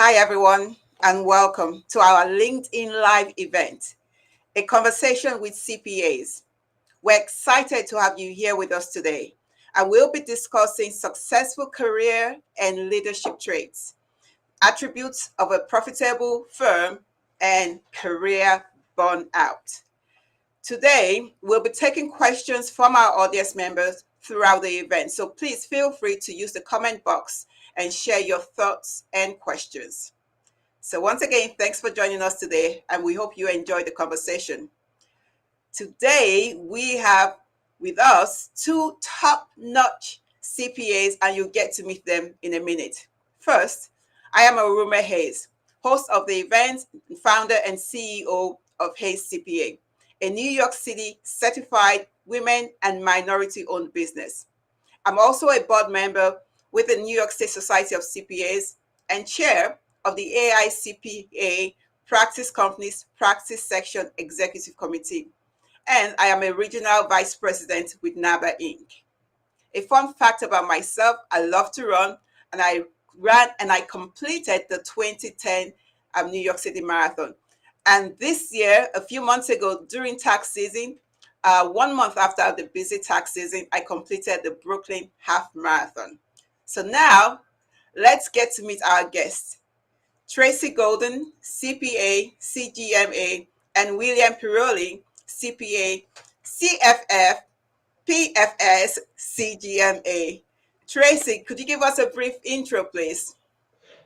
Hi, everyone, and welcome to our LinkedIn Live event, a conversation with CPAs. We're excited to have you here with us today, and we'll be discussing successful career and leadership traits, attributes of a profitable firm, and career burnout. Today, we'll be taking questions from our audience members throughout the event, so please feel free to use the comment box and share your thoughts and questions. So once again, thanks for joining us today, and we hope you enjoyed the conversation. Today, we have with us two top-notch CPAs, and you'll get to meet them in a minute. First, I am Arume Hayes, host of the event, founder and CEO of Hayes CPA, a New York City certified women and minority-owned business. I'm also a board member with the New York State Society of CPAs and chair of the AICPA Practice Companies Practice Section Executive Committee. And I am a regional vice president with NABA Inc. A fun fact about myself, I love to run, and I ran and I completed the 2010 New York City Marathon. And this year, a few months ago, during tax season, 1 month after the busy tax season, I completed the Brooklyn Half Marathon. So now, let's get to meet our guests. Tracy Golden, CPA, CGMA, and William Piroli, CPA, CFF, PFS, CGMA. Tracy, could you give us a brief intro, please?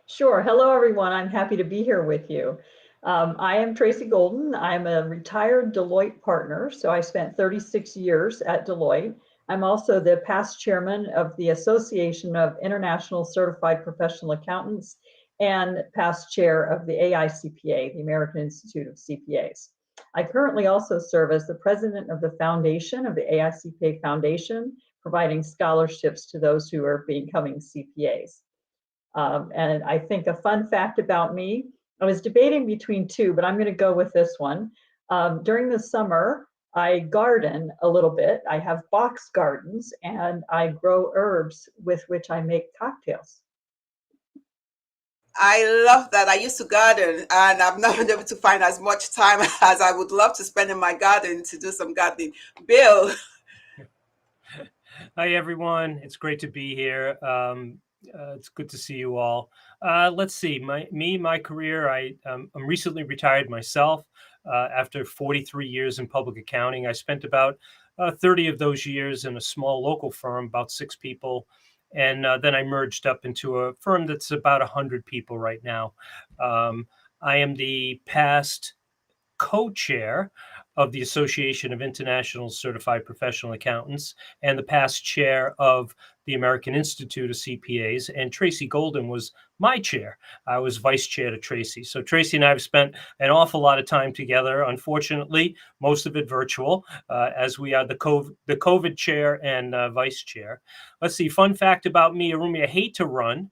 Sure. Hello, everyone. I'm happy to be here with you. I am Tracy Golden. I'm a retired Deloitte partner, so I spent 36 years at Deloitte. I'm also the past chairman of the Association of International Certified Professional Accountants and past chair of the AICPA, the American Institute of CPAs. I currently also serve as the president of the foundation of the AICPA Foundation, providing scholarships to those who are becoming CPAs. And I think a fun fact about me, I was debating between two, but I'm going to go with this one. During the summer, I garden a little bit. I have box gardens, and I grow herbs with which I make cocktails. I love that. I used to garden, and I've not been able to find as much time as I would love to spend in my garden to do some gardening. Bill. Hi, everyone. It's great to be here. It's good to see you all. Let's see. My career. I'm recently retired myself after 43 years in public accounting. I spent about 30 of those years in a small local firm, about 6 people. And then I merged up into a firm that's about 100 people right now. I am the past co-chair of the Association of International Certified Professional Accountants and the past chair of the American Institute of CPAs. And Tracy Golden was my chair. I was vice chair to Tracy. So Tracy and I have spent an awful lot of time together, unfortunately, most of it virtual, as we are the COVID chair and vice chair. Let's see, fun fact about me, Arumi, I hate to run.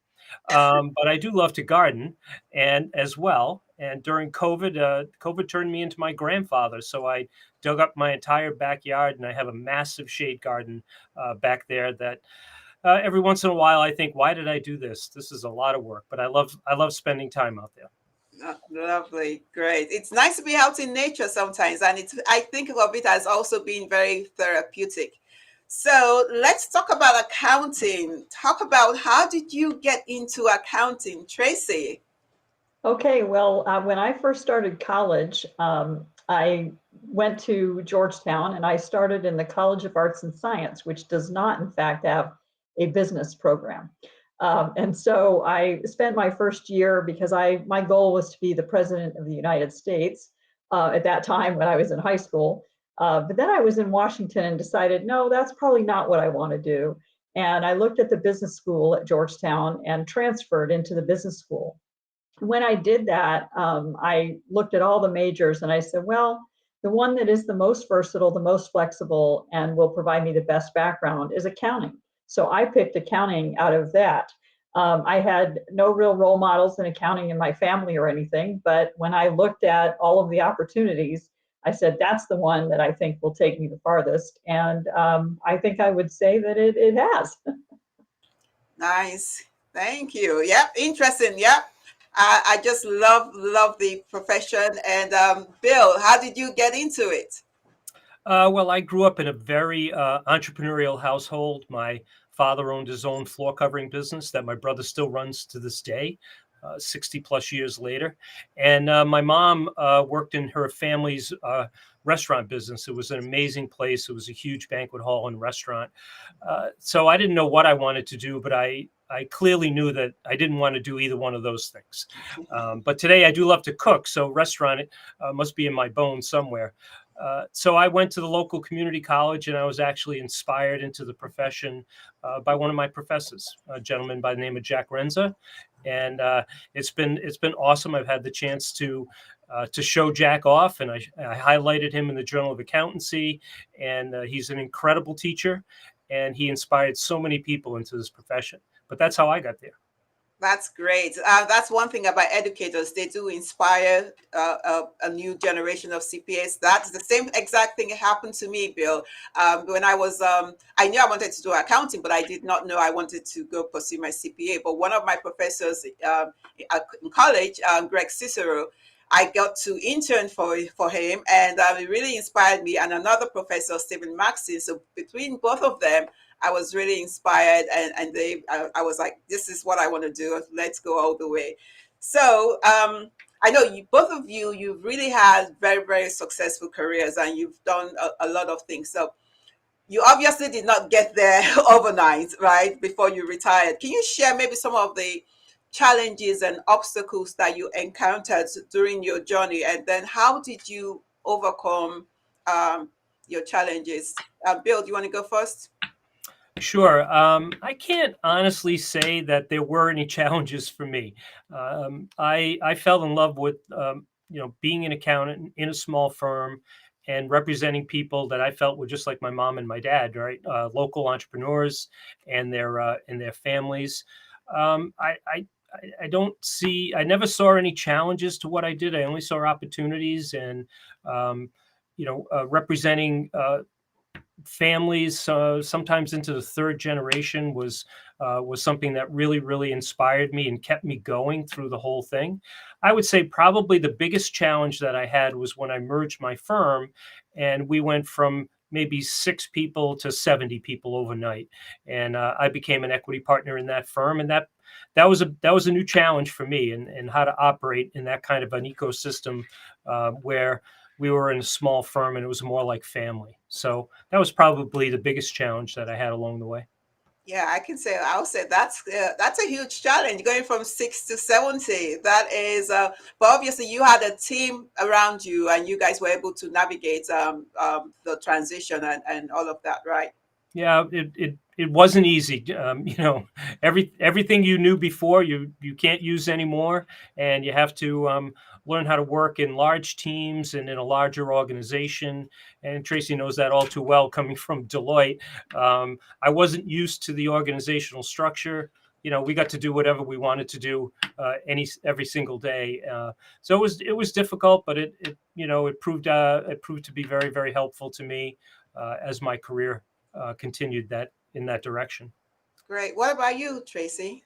But I do love to garden and as well. And during COVID, COVID turned me into my grandfather. So I dug up my entire backyard and I have a massive shade garden back there that every once in a while I think, why did I do this? This is a lot of work, but I love spending time out there. Lovely, great. It's nice to be out in nature sometimes, and I think of it as also being very therapeutic. So let's talk about accounting. Talk about how did you get into accounting, Tracy? Okay, well, when I first started college, I went to Georgetown and I started in the College of Arts and Science, which does not, in fact, have a business program. And so I spent my first year because my goal was to be the president of the United States at that time when I was in high school. But then I was in Washington and decided, no, that's probably not what I want to do. And I looked at the business school at Georgetown and transferred into the business school. When I did that, I looked at all the majors and I said, well, the one that is the most versatile, the most flexible, and will provide me the best background is accounting. So I picked accounting out of that. I had no real role models in accounting in my family or anything, but when I looked at all of the opportunities, I said, that's the one that I think will take me the farthest. And I think I would say that it has. Nice. Thank you. Yep. Interesting. Yep. I just love the profession. And Bill, how did you get into it? Well, I grew up in a very entrepreneurial household. My father owned his own floor covering business that my brother still runs to this day, 60 plus years later. And my mom worked in her family's restaurant business. It was an amazing place. It was a huge banquet hall and restaurant. So I didn't know what I wanted to do, but I clearly knew that I didn't want to do either one of those things. But today I do love to cook. So restaurant must be in my bones somewhere. So I went to the local community college, and I was actually inspired into the profession by one of my professors, a gentleman by the name of Jack Renza, and it's been awesome. I've had the chance to show Jack off, and I highlighted him in the Journal of Accountancy, and he's an incredible teacher, and he inspired so many people into this profession. But that's how I got there. That's great. That's one thing about educators. They do inspire a new generation of CPAs. That's the same exact thing happened to me, Bill. When I was, I knew I wanted to do accounting, but I did not know I wanted to go pursue my CPA. But one of my professors in college, Greg Cicero, I got to intern for him, and it really inspired me. And another professor, Stephen Maxey. So between both of them, I was really inspired, and I was like, this is what I want to do. Let's go all the way. So I know you, both of you, you've really had very, very successful careers, and you've done a lot of things. So you obviously did not get there overnight, right? Before you retired. Can you share maybe some of the challenges and obstacles that you encountered during your journey, and then how did you overcome your challenges? Bill, do you want to go first? Sure. I can't honestly say that there were any challenges for me. I fell in love with being an accountant in a small firm and representing people that I felt were just like my mom and my dad, right? Local entrepreneurs and their families. Um, I, I I never saw any challenges to what I did. I only saw opportunities and representing families, sometimes into the third generation, was something that really inspired me and kept me going through the whole thing. I would say probably the biggest challenge that I had was when I merged my firm, and we went from maybe 6 people to 70 people overnight, and I became an equity partner in that firm, and that was a new challenge for me, and how to operate in that kind of an ecosystem where we were in a small firm and it was more like family. So that was probably the biggest challenge that I had along the way. Yeah, I can say I'll say that's a huge challenge going from 6 to 70. That is, but obviously you had a team around you, and you guys were able to navigate the transition and all of that, right? Yeah, it wasn't easy. Everything you knew before you can't use anymore, and you have to learn how to work in large teams and in a larger organization. And Tracy knows that all too well, coming from Deloitte. I wasn't used to the organizational structure. We got to do whatever we wanted to do every single day. So it was difficult, but it proved to be very helpful to me as my career continued that in that direction. Great. What about you, Tracy?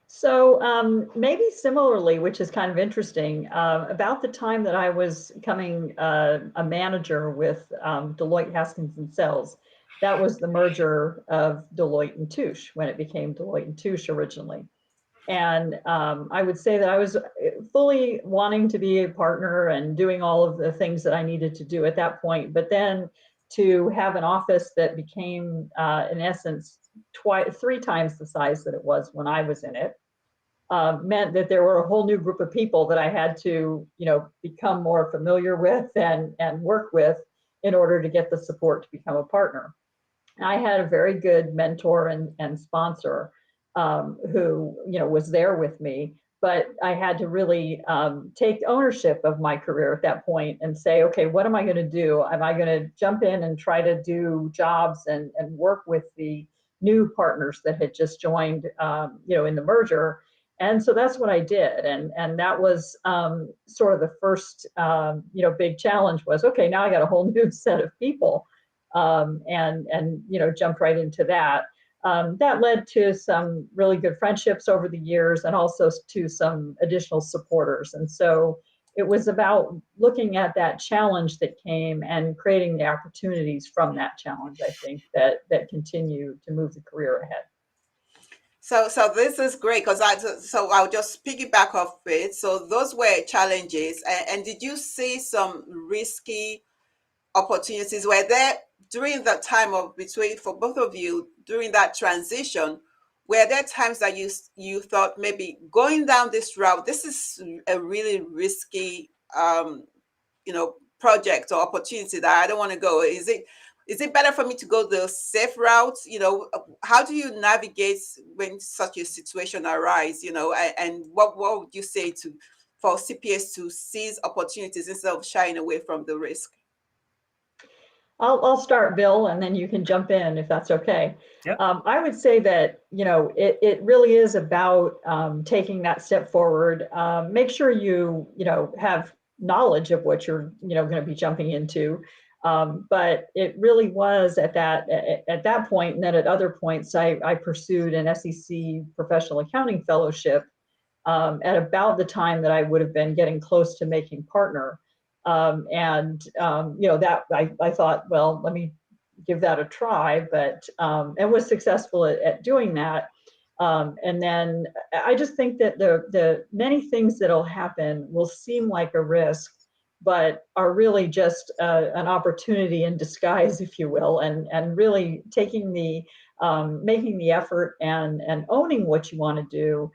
So maybe similarly, which is kind of interesting, about the time that I was becoming a manager with Deloitte Haskins and Sells, that was the merger of Deloitte and Touche when it became Deloitte and Touche originally. And I would say that I was fully wanting to be a partner and doing all of the things that I needed to do at that point. But then to have an office that became, in essence, three times the size that it was when I was in it, meant that there were a whole new group of people that I had to, become more familiar with and work with in order to get the support to become a partner. And I had a very good mentor and sponsor who, was there with me. But I had to really take ownership of my career at that point and say, okay, what am I going to do? Am I going to jump in and try to do jobs and work with the new partners that had just joined, in the merger? And so that's what I did. And that was sort of the first, big challenge was, okay, now I got a whole new set of people, and jumped right into that. that led to some really good friendships over the years and also to some additional supporters. And so it was about looking at that challenge that came and creating the opportunities from that challenge, I think, that continue to move the career ahead. So this is great because so I'll just piggyback off it. So those were challenges, and did you see some risky opportunities? Were there during the time of between for both of you during that transition? Were there times that you thought maybe going down this route, this is a really risky project or opportunity that I don't want to go? Is it better for me to go the safe route? How do you navigate when such a situation arises? And what would you say to for CPAs to seize opportunities instead of shying away from the risk? I'll start, Bill, and then you can jump in if that's okay. Yep. I would say that, it really is about taking that step forward. Make sure you have knowledge of what you're, going to be jumping into. But it really was at that point, and then at other points, I pursued an SEC professional accounting fellowship at about the time that I would have been getting close to making partner. That I thought, well, let me give that a try, but and was successful at doing that. And then I just think that the many things that'll happen will seem like a risk, but are really just an opportunity in disguise, if you will, and really taking making the effort and owning what you want to do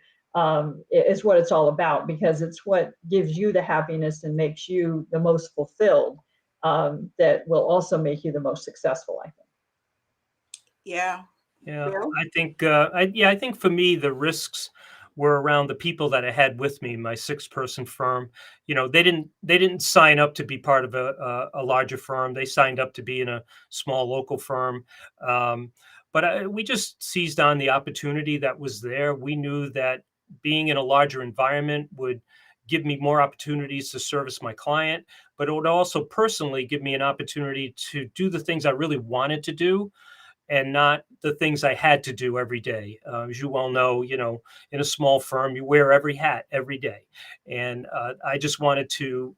is what it's all about, because it's what gives you the happiness and makes you the most fulfilled, that will also make you the most successful, I think. Yeah. Yeah, Bill? I think for me, the risks were around the people that I had with me, my 6-person firm. They didn't sign up to be part of a larger firm. They signed up to be in a small local firm. But we just seized on the opportunity that was there. We knew that being in a larger environment would give me more opportunities to service my client, but it would also personally give me an opportunity to do the things I really wanted to do and not the things I had to do every day. As you well know, in a small firm, you wear every hat every day. And I just wanted to,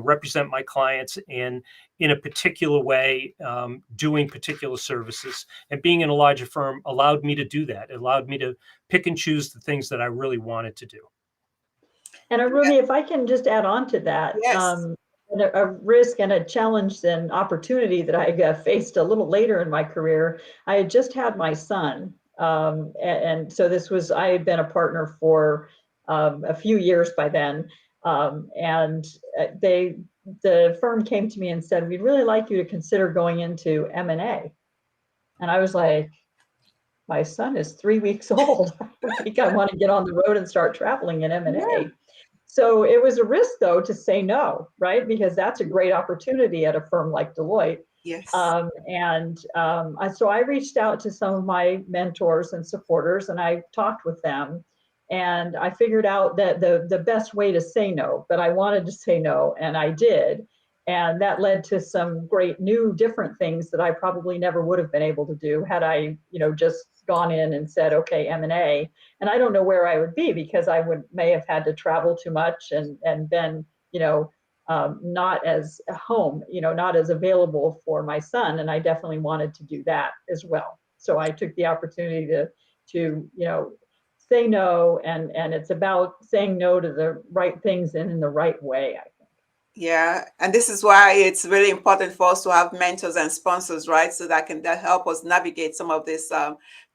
represent my clients in a particular way, doing particular services. And being in a larger firm allowed me to do that. It allowed me to pick and choose the things that I really wanted to do. And Arumi, if I can just add on to that, Yes. a risk and a challenge and opportunity that I faced a little later in my career. I had just had my son, and so I had been a partner for a few years by then, and the firm came to me and said, "We'd really like you to consider going into M&A," and I was like, "My son is 3 weeks old. I don't think I want to get on the road and start traveling in Yeah. M&A." So it was a risk, though, to say no, right? Because that's a great opportunity at a firm like Deloitte. Yes. So I reached out to some of my mentors and supporters, and I talked with them, and I figured out that the best way to say no, but I wanted to say no, and I did. And that led to some great new different things that I probably never would have been able to do had I, just gone in and said, okay, M&A. And I don't know where I would be, because I may have had to travel too much and been, not as home, not as available for my son. And I definitely wanted to do that as well. So I took the opportunity to say no, and it's about saying no to the right things and in the right way, I think. Yeah, and this is why it's really important for us to have mentors and sponsors, right? So that help us navigate some of these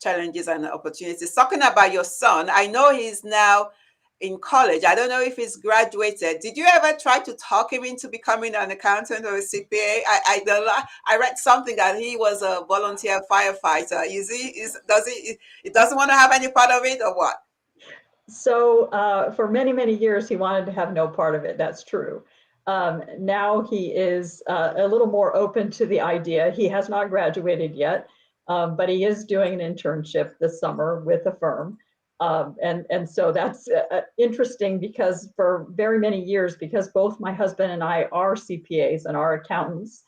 challenges and opportunities. Talking about your son, I know he's now in college. I don't know if he's graduated. Did you ever try to talk him into becoming an accountant or a CPA? I read something that he was a volunteer firefighter. He doesn't want to have any part of it, or what? So for many, many years, he wanted to have no part of it. That's true. Now he is a little more open to the idea. He has not graduated yet, but he is doing an internship this summer with a firm. And so that's interesting, because for very many years, because both my husband and I are CPAs and are accountants,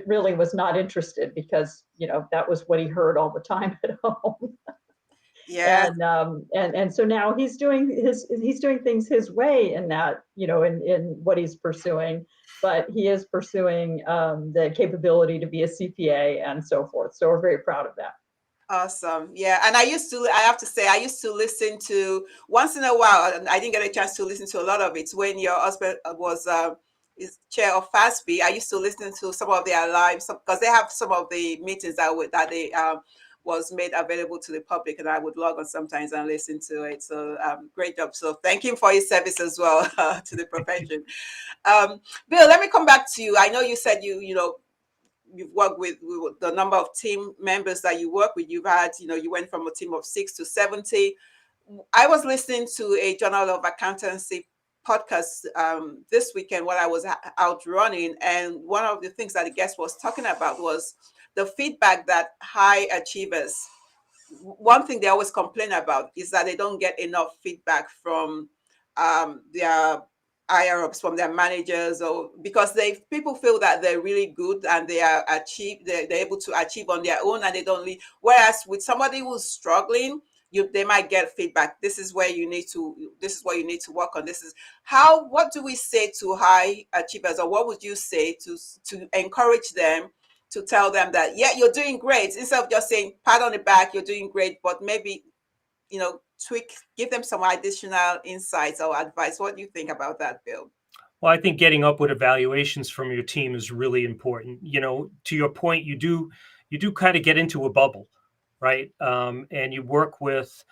really was not interested because, that was what he heard all the time at home. Yeah. And so now he's doing things his way in that, in what he's pursuing, but he is pursuing the capability to be a CPA and so forth. So we're very proud of that. Awesome. Yeah. And I have to say, I used to listen to once in a while, and I didn't get a chance to listen to a lot of it when your husband was is chair of FASB. I used to listen to some of their lives because they have some of the meetings that they was made available to the public, and I would log on sometimes and listen to it. So great job. So thank him for his service as well to the profession. Bill, let me come back to you. I know you said you've worked with the number of team members that you work with. You've had, you went from a team of 6 to 70. I was listening to a Journal of Accountancy podcast this weekend while I was out running. And one of the things that the guest was talking about was the feedback that high achievers, one thing they always complain about is that they don't get enough feedback from their higher ups, from their managers, or because people feel that they're really good and they're able to achieve on their own and they don't lead. Whereas with somebody who's struggling, they might get feedback. This is what you need to work on. What do we say to high achievers, or what would you say to encourage them, to tell them that, yeah, you're doing great, instead of just saying pat on the back, you're doing great, but maybe, give them some additional insights or advice? What do you think about that, Bill? Well, I think getting up with evaluations from your team is really important. To your point, you do kind of get into a bubble, right? And you work with,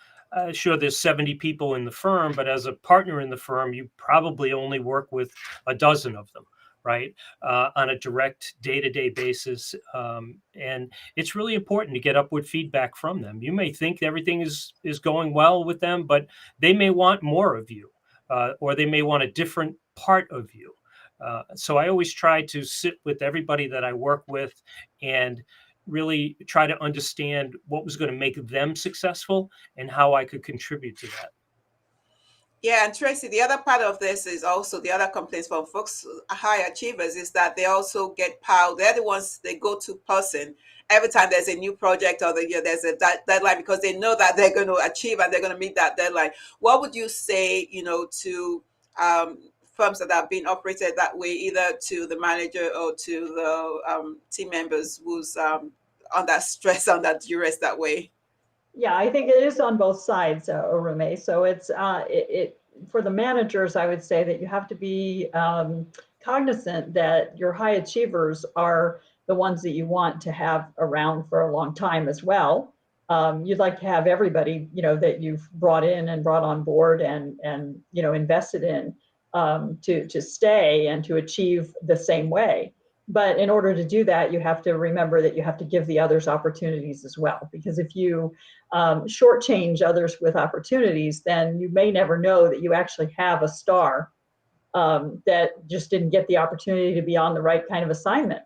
sure, there's 70 people in the firm, but as a partner in the firm, you probably only work with a dozen of them, right? On a direct day-to-day basis. And it's really important to get upward feedback from them. You may think everything is going well with them, but they may want more of you, or they may want a different part of you. So I always try to sit with everybody that I work with and really try to understand what was going to make them successful and how I could contribute to that. Yeah, and Tracy, the other part of this is also the other complaints from folks, high achievers, is that they also get piled. They're the ones, they go to person every time there's a new project or there's a deadline, because they know that they're going to achieve and they're going to meet that deadline. What would you say, to firms that have been operated that way, either to the manager or to the team members who's under stress, under duress that way? Yeah, I think it is on both sides, Orume. So it's for the managers, I would say that you have to be cognizant that your high achievers are the ones that you want to have around for a long time as well. You'd like to have everybody, that you've brought in and brought on board and invested in to stay and to achieve the same way. But in order to do that, you have to remember that you have to give the others opportunities as well. Because if you shortchange others with opportunities, then you may never know that you actually have a star that just didn't get the opportunity to be on the right kind of assignment.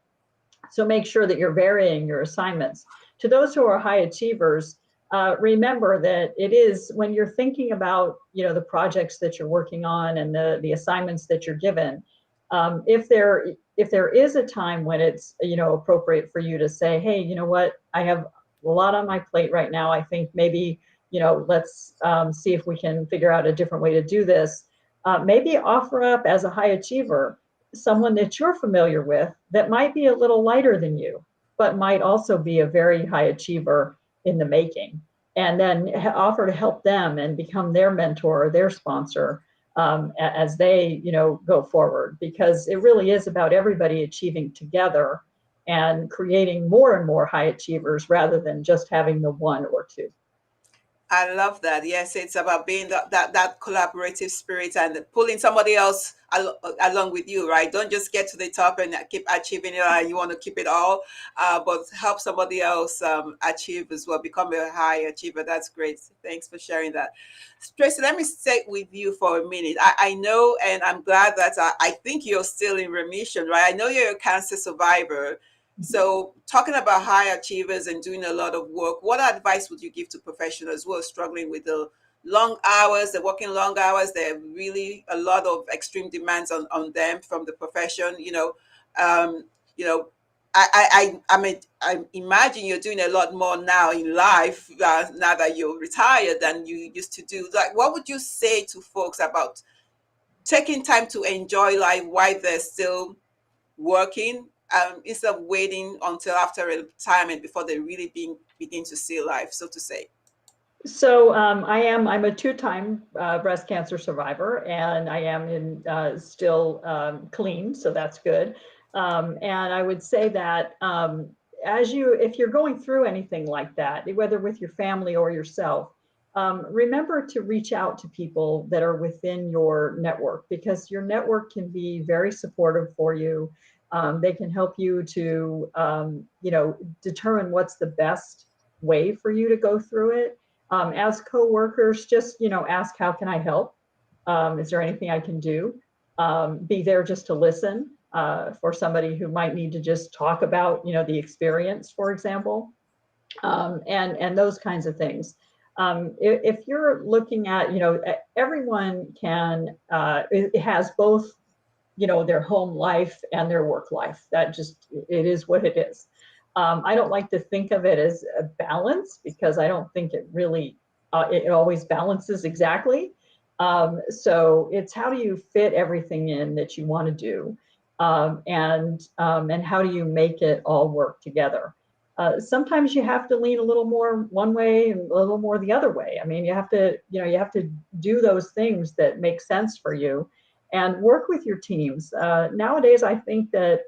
So make sure that you're varying your assignments. To those who are high achievers, remember that it is, when you're thinking about the projects that you're working on and the assignments that you're given, if there is a time when it's appropriate for you to say, hey, you know what, I have a lot on my plate right now. I think maybe let's see if we can figure out a different way to do this. Maybe offer up as a high achiever someone that you're familiar with that might be a little lighter than you, but might also be a very high achiever in the making, and then offer to help them and become their mentor or their sponsor as they go forward, because it really is about everybody achieving together and creating more and more high achievers rather than just having the one or two. I love that. Yes, it's about being that collaborative spirit and pulling somebody else along with you, right? Don't just get to the top and keep achieving it, and you want to keep it all, but help somebody else achieve as well, become a high achiever. That's great. Thanks for sharing that. Tracy, let me stay with you for a minute. I know, and I'm glad that I think you're still in remission, right? I know you're a cancer survivor. So talking about high achievers and doing a lot of work, what advice would you give to professionals who are struggling with the long hours, they're working long hours, there are really a lot of extreme demands on them from the profession, I imagine you're doing a lot more now in life now that you're retired than you used to do. Like, what would you say to folks about taking time to enjoy life while they're still working, instead of waiting until after retirement before they really begin to see life, so to say? So I'm a two-time breast cancer survivor, and I am still clean, so that's good. And I would say that if you're going through anything like that, whether with your family or yourself, remember to reach out to people that are within your network, because your network can be very supportive for you. They can help you to determine what's the best way for you to go through it. As coworkers, just ask, how can I help? Is there anything I can do? Be there just to listen for somebody who might need to just talk about the experience, for example, and those kinds of things. If you're looking at, everyone it has both their home life and their work life. It is what it is. I don't like to think of it as a balance, because I don't think it really, it always balances exactly. So it's, how do you fit everything in that you want to do? And how do you make it all work together? Sometimes you have to lean a little more one way and a little more the other way. I mean, you have to do those things that make sense for you, and work with your teams. Nowadays, I think that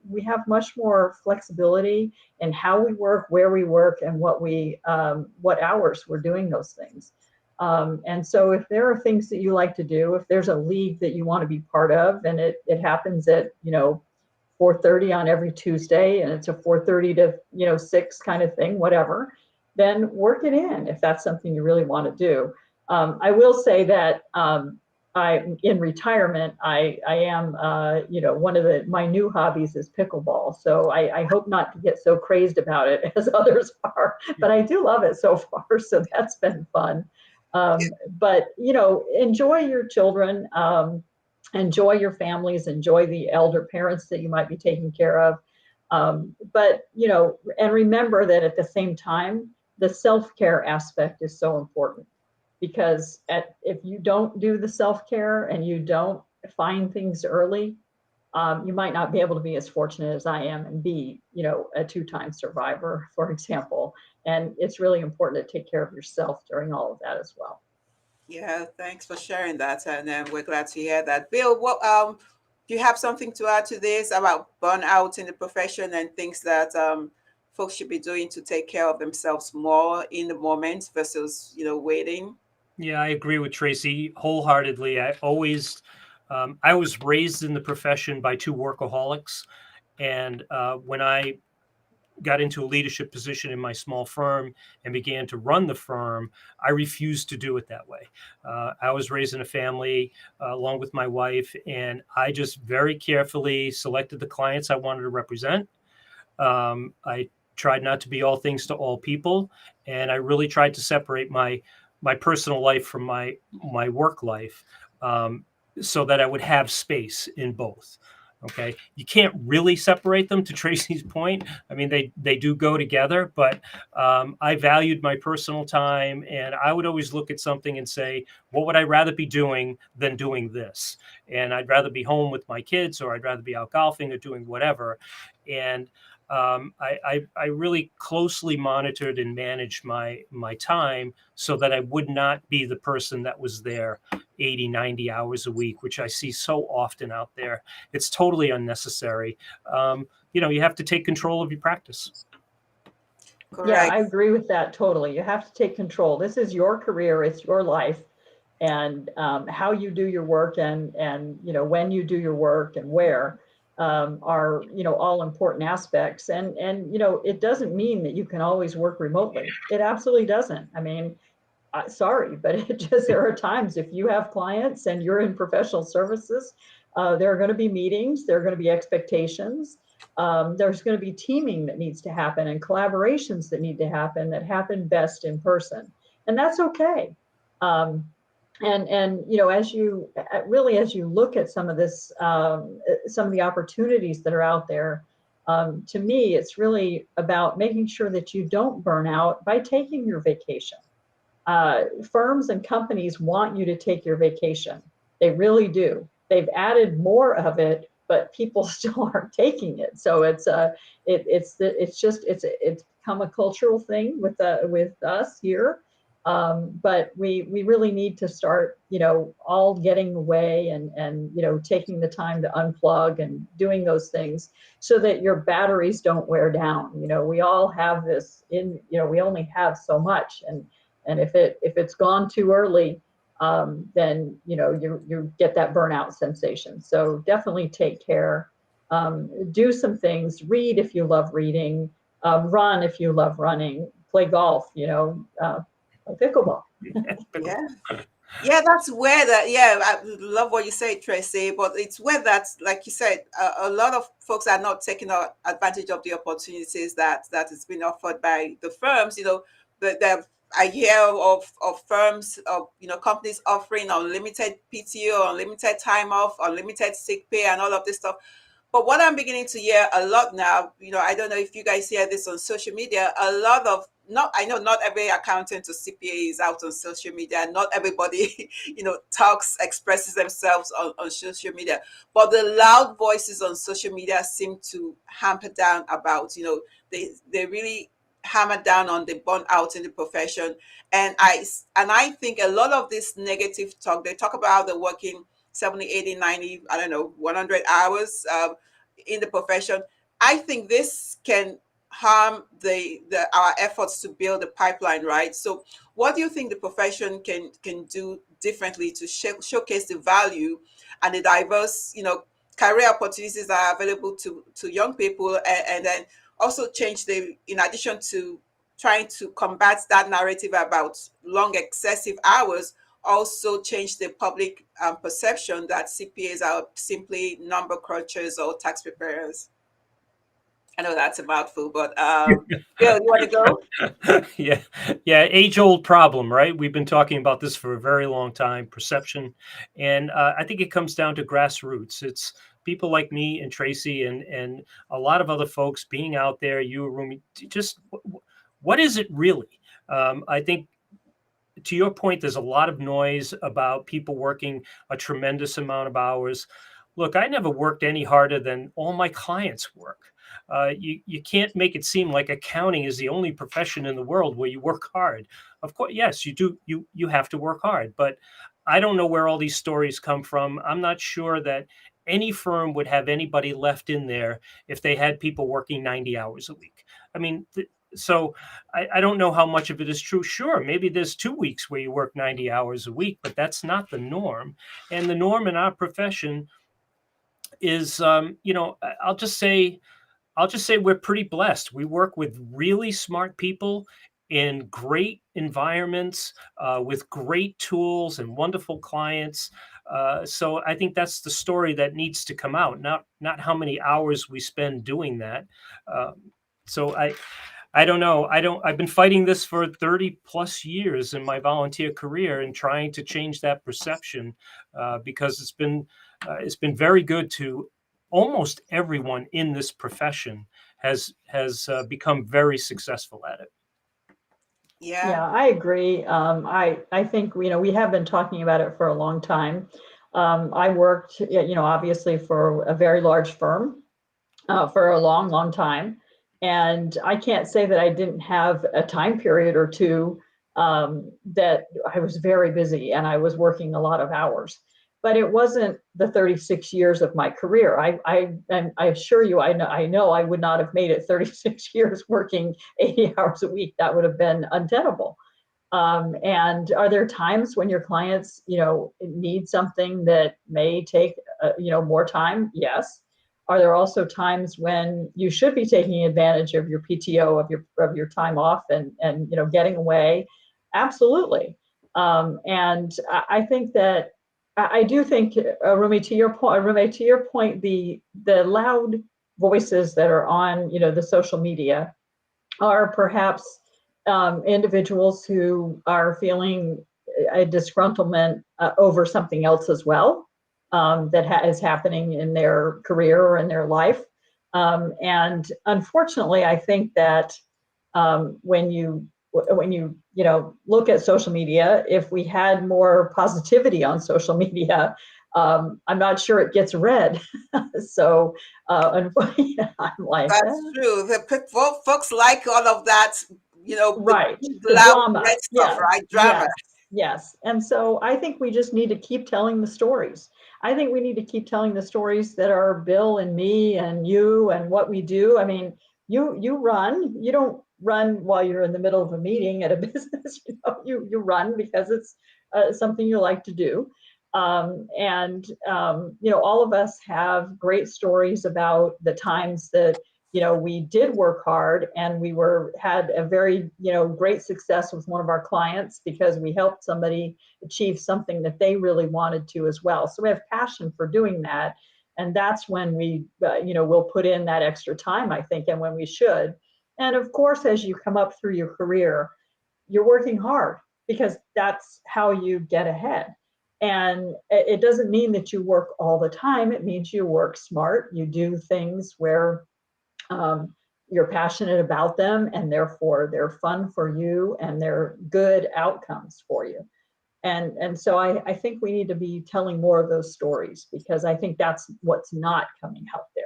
we have much more flexibility in how we work, where we work, and what hours we're doing those things. And so if there are things that you like to do, if there's a league that you want to be part of, and it happens at 4:30 on every Tuesday, and it's a 4:30 to 6 kind of thing, whatever, then work it in if that's something you really want to do. I will say that in retirement, I am, one of my new hobbies is pickleball. So I hope not to get so crazed about it as others are, but I do love it so far. So that's been fun. But, enjoy your children, enjoy your families, enjoy the elder parents that you might be taking care of. But, and remember that at the same time, the self-care aspect is so important. Because if you don't do the self-care and you don't find things early, you might not be able to be as fortunate as I am and be, a two-time survivor, for example. And it's really important to take care of yourself during all of that as well. Yeah, thanks for sharing that, and we're glad to hear that. Bill, what do you have something to add to this about burnout in the profession and things that folks should be doing to take care of themselves more in the moment versus waiting? Yeah, I agree with Tracy wholeheartedly. I was raised in the profession by two workaholics. And when I got into a leadership position in my small firm and began to run the firm, I refused to do it that way. I was raised in a family along with my wife, and I just very carefully selected the clients I wanted to represent. I tried not to be all things to all people, and I really tried to separate my personal life from my work life, so that I would have space in both. Okay, you can't really separate them, to Tracy's point. I mean, they do go together, but I valued my personal time, and I would always look at something and say, what would I rather be doing than doing this? And I'd rather be home with my kids, or I'd rather be out golfing or doing whatever. And I really closely monitored and managed my time so that I would not be the person that was there 80, 90 hours a week, which I see so often out there. It's totally unnecessary. You have to take control of your practice. Yeah, Correct. I agree with that totally. You have to take control. This is your career, it's your life, and how you do your work, and when you do your work and where, are all important aspects. And it doesn't mean that you can always work remotely. It absolutely doesn't. I mean, sorry, but there are times, if you have clients and you're in professional services, there are going to be meetings, there are going to be expectations, there's going to be teaming that needs to happen, and collaborations that need to happen, that happen best in person, and that's okay. And as you look at some of this, some of the opportunities that are out there, To me, it's really about making sure that you don't burn out by taking your vacation. Firms and companies want you to take your vacation. They really do. They've added more of it, but people still aren't taking it. So it's become a cultural thing with us here. But we really need to start, all getting away and taking the time to unplug and doing those things so that your batteries don't wear down. We all have this we only have so much, and if it's gone too early, then you get that burnout sensation. So definitely take care. Do some things. Read if you love reading. Run if you love running. Play golf. Pickleball. Yeah. Yeah, that's where that, yeah, I love what you say, Tracy, but it's where that's, like you said, a lot of folks are not taking advantage of the opportunities that has been offered by the firms. I hear of firms, of companies offering unlimited PTO, unlimited time off, unlimited sick pay, and all of this stuff. But what I'm beginning to hear a lot now, I don't know if you guys hear this on social media, a lot of, not, I know not every accountant or CPA is out on social media. Not everybody, expresses themselves on social media. But the loud voices on social media seem to hamper down about, they really hammer down on the burnout in the profession. And I think a lot of this negative talk, they talk about the working 70, 80, 90, I don't know, 100 hours in the profession. I think this can harm our efforts to build a pipeline, right? So what do you think the profession can do differently to showcase the value and the diverse, career opportunities that are available to young people, and then also change in addition to trying to combat that narrative about long excessive hours, also change the public perception that CPAs are simply number crunchers or tax preparers? I know that's a mouthful, but Bill, you want to go? Yeah, yeah, age-old problem, right? We've been talking about this for a very long time, perception, and I think it comes down to grassroots. It's people like me and Tracy and a lot of other folks being out there. You, Rumi, just what is it really? I think, to your point, there's a lot of noise about people working a tremendous amount of hours. Look, I never worked any harder than all my clients work. You can't make it seem like accounting is the only profession in the world where you work hard. Of course, yes, you do. You have to work hard, but I don't know where all these stories come from. I'm not sure that any firm would have anybody left in there if they had people working 90 hours a week. I mean, so I don't know how much of it is true. Sure, maybe there's 2 weeks where you work 90 hours a week, but that's not the norm. And the norm in our profession is, I'll just say we're pretty blessed. We work with really smart people in great environments, with great tools and wonderful clients. So I think that's the story that needs to come out, not how many hours we spend doing that. So I don't know. I've been fighting this for 30 plus years in my volunteer career and trying to change that perception, because it's been very good to almost everyone in this profession has become very successful at it. Yeah. Yeah, I agree. I think we have been talking about it for a long time. I worked, obviously for a very large firm for a long, long time, and I can't say that I didn't have a time period or two that I was very busy and I was working a lot of hours. But it wasn't the 36 years of my career. I assure you, I know I would not have made it 36 years working 80 hours a week. That would have been untenable. And are there times when your clients, need something that may take, more time? Yes. Are there also times when you should be taking advantage of your PTO, of your time off, and getting away? Absolutely. And I think that I do think, Rumi, to your point, the loud voices that are on, the social media are perhaps individuals who are feeling a disgruntlement over something else as well, that is happening in their career or in their life. And unfortunately, I think that when you look at social media, if we had more positivity on social media, I'm not sure it gets read. So I'm like, That's true. Folks like all of that, the right, big, the loud, drama. red stuff, Yeah, right? Drama. yes, yes. And so I think we just need to keep telling the stories. I think we need to keep telling the stories that are Bill and me and you and what we do. I mean, you don't run while you're in the middle of a meeting at a business. You run because it's something you like to do. All of us have great stories about the times that we did work hard and we had a very great success with one of our clients because we helped somebody achieve something that they really wanted to as well. So we have passion for doing that, and that's when we will put in that extra time, I think, and when we should. And of course, as you come up through your career, you're working hard because that's how you get ahead. And it doesn't mean that you work all the time. It means you work smart. You do things where you're passionate about them, and therefore they're fun for you and they're good outcomes for you. And so I think we need to be telling more of those stories because I think that's what's not coming out there.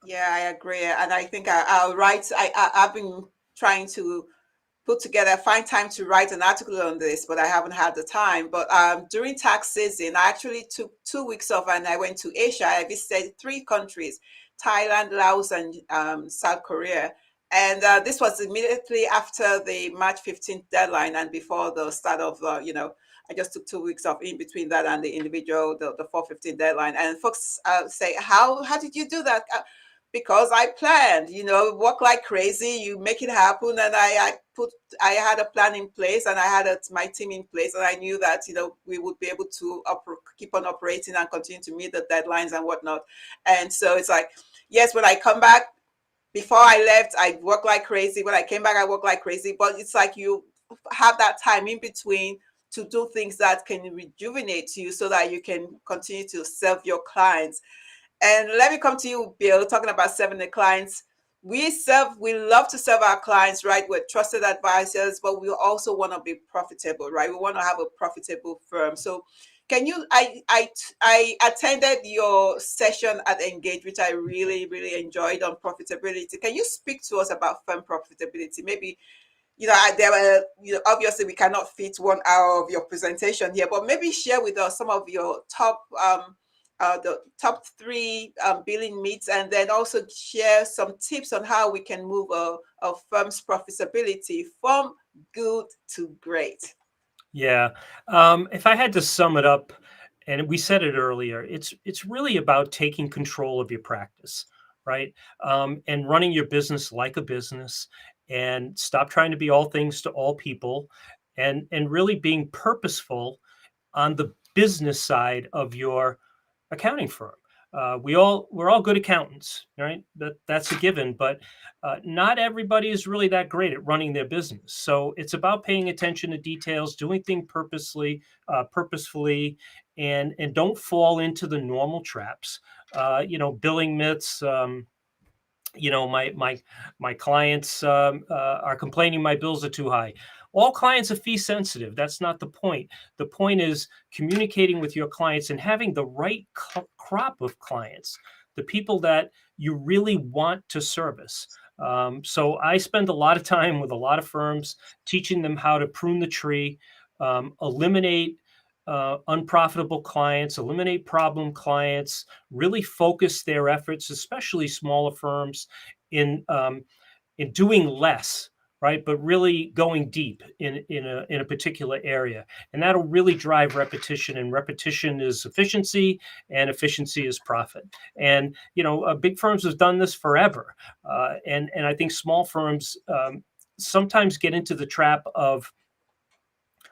Yeah, I agree. And I think I'll write, I've been trying to find time to write an article on this, but I haven't had the time. But during tax season, I actually took 2 weeks off and I went to Asia. I visited 3 countries: Thailand, Laos, and South Korea. And this was immediately after the March 15th deadline and before the start of, I just took 2 weeks off in between that and the individual, the 4/15 deadline. And folks say, how did you do that? Because I planned, work like crazy, you make it happen. And I had a plan in place and I had my team in place. And I knew that, we would be able to keep on operating and continue to meet the deadlines and whatnot. And so it's like, yes, when I come back, before I left, I worked like crazy. When I came back, I worked like crazy. But it's like you have that time in between to do things that can rejuvenate you so that you can continue to serve your clients. And let me come to you, Bill, talking about serving the clients. We love to serve our clients, right? We're trusted advisors, but we also want to be profitable, right? We want to have a profitable firm. So can you, I attended your session at Engage, which I really, really enjoyed, on profitability. Can you speak to us about firm profitability? Maybe, there were, obviously we cannot fit 1 hour of your presentation here, but maybe share with us some of your the top 3 billing meets, and then also share some tips on how we can move a firm's profitability from good to great. Yeah. If I had to sum it up, and we said it earlier, it's really about taking control of your practice, right? And running your business like a business, and stop trying to be all things to all people, and really being purposeful on the business side of your accounting firm. We're all good accountants, right? That's a given, but not everybody is really that great at running their business. So it's about paying attention to details, doing things purposefully, and don't fall into the normal traps. Billing myths. My clients are complaining my bills are too high. All clients are fee sensitive. That's not the point. The point is communicating with your clients and having the right crop of clients, the people that you really want to service. So I spend a lot of time with a lot of firms teaching them how to prune the tree, eliminate unprofitable clients, eliminate problem clients, really focus their efforts, especially smaller firms, in doing less, right? But really going deep in a particular area, and that'll really drive repetition. And repetition is efficiency, and efficiency is profit. And big firms have done this forever, and I think small firms sometimes get into the trap of,